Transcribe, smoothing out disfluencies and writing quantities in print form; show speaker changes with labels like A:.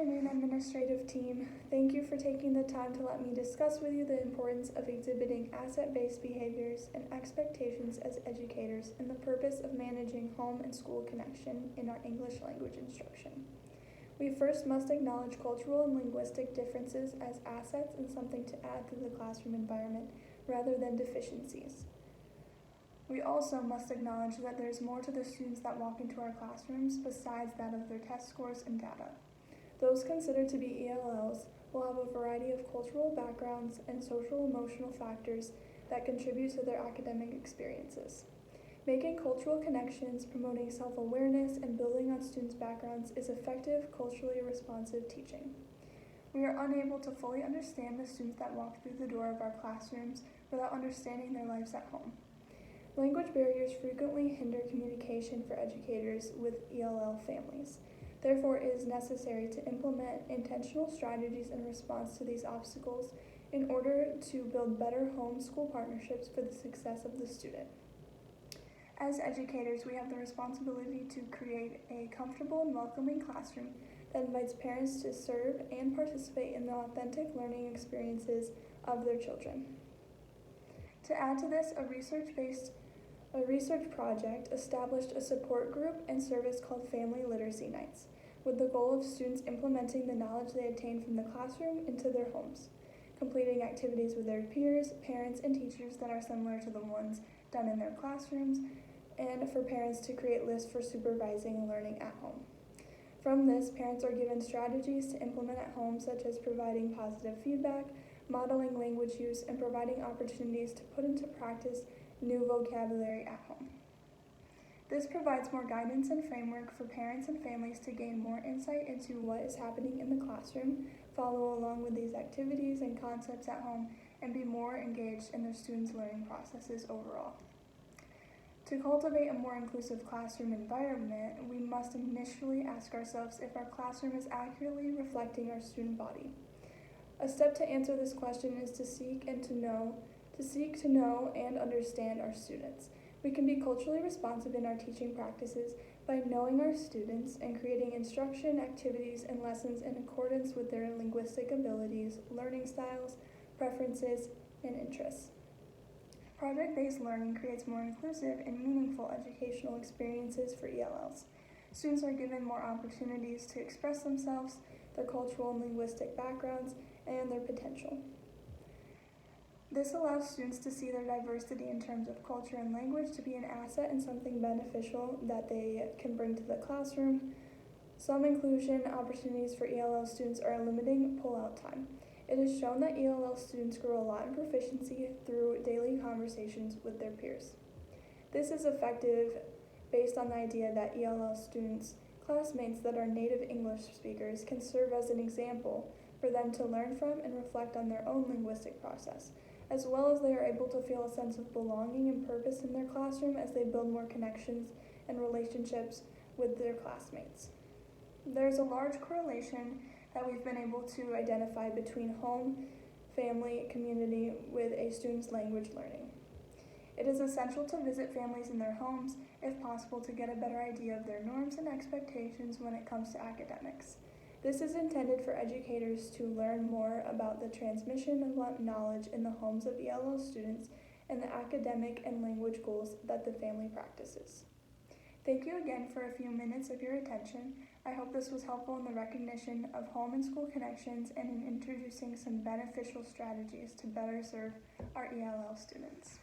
A: afternoon, administrative team. Thank you for taking the time to let me discuss with you the importance of exhibiting asset-based behaviors and expectations as educators and the purpose of managing home and school connection in our English language instruction. We first must acknowledge cultural and linguistic differences as assets and something to add to the classroom environment rather than deficiencies. We also must acknowledge that there's more to the students that walk into our classrooms besides that of their test scores and data. Those considered to be ELLs will have a variety of cultural backgrounds and social-emotional factors that contribute to their academic experiences. Making cultural connections, promoting self-awareness, and building on students' backgrounds is effective, culturally responsive teaching. We are unable to fully understand the students that walk through the door of our classrooms without understanding their lives at home. Language barriers frequently hinder communication for educators with ELL families. Therefore, it is necessary to implement intentional strategies in response to these obstacles in order to build better home-school partnerships for the success of the student. As educators, we have the responsibility to create a comfortable and welcoming classroom that invites parents to serve and participate in the authentic learning experiences of their children. To add to this, a research project established a support group and service called Family Literacy Nights, with the goal of students implementing the knowledge they obtained from the classroom into their homes, completing activities with their peers, parents, and teachers that are similar to the ones done in their classrooms, and for parents to create lists for supervising and learning at home. From this, parents are given strategies to implement at home, such as providing positive feedback, modeling language use, and providing opportunities to put into practice new vocabulary at home. This provides more guidance and framework for parents and families to gain more insight into what is happening in the classroom, follow along with these activities and concepts at home, and be more engaged in their students' learning processes overall. To cultivate a more inclusive classroom environment, we must initially ask ourselves if our classroom is accurately reflecting our student body. A step to answer this question is to seek to know and understand our students. We can be culturally responsive in our teaching practices by knowing our students and creating instruction, activities, and lessons in accordance with their linguistic abilities, learning styles, preferences, and interests. Project-based learning creates more inclusive and meaningful educational experiences for ELLs. Students are given more opportunities to express themselves, their cultural and linguistic backgrounds, and their potential. This allows students to see their diversity in terms of culture and language to be an asset and something beneficial that they can bring to the classroom. Some inclusion opportunities for ELL students are limiting pull-out time. It is shown that ELL students grow a lot in proficiency through daily conversations with their peers. This is effective based on the idea that ELL students' classmates that are native English speakers can serve as an example for them to learn from and reflect on their own linguistic process, as well as they are able to feel a sense of belonging and purpose in their classroom as they build more connections and relationships with their classmates. There's a large correlation that we've been able to identify between home, family, community with a student's language learning. It is essential to visit families in their homes, if possible, to get a better idea of their norms and expectations when it comes to academics. This is intended for educators to learn more about the transmission of knowledge in the homes of ELL students and the academic and language goals that the family practices. Thank you again for a few minutes of your attention. I hope this was helpful in the recognition of home and school connections and in introducing some beneficial strategies to better serve our ELL students.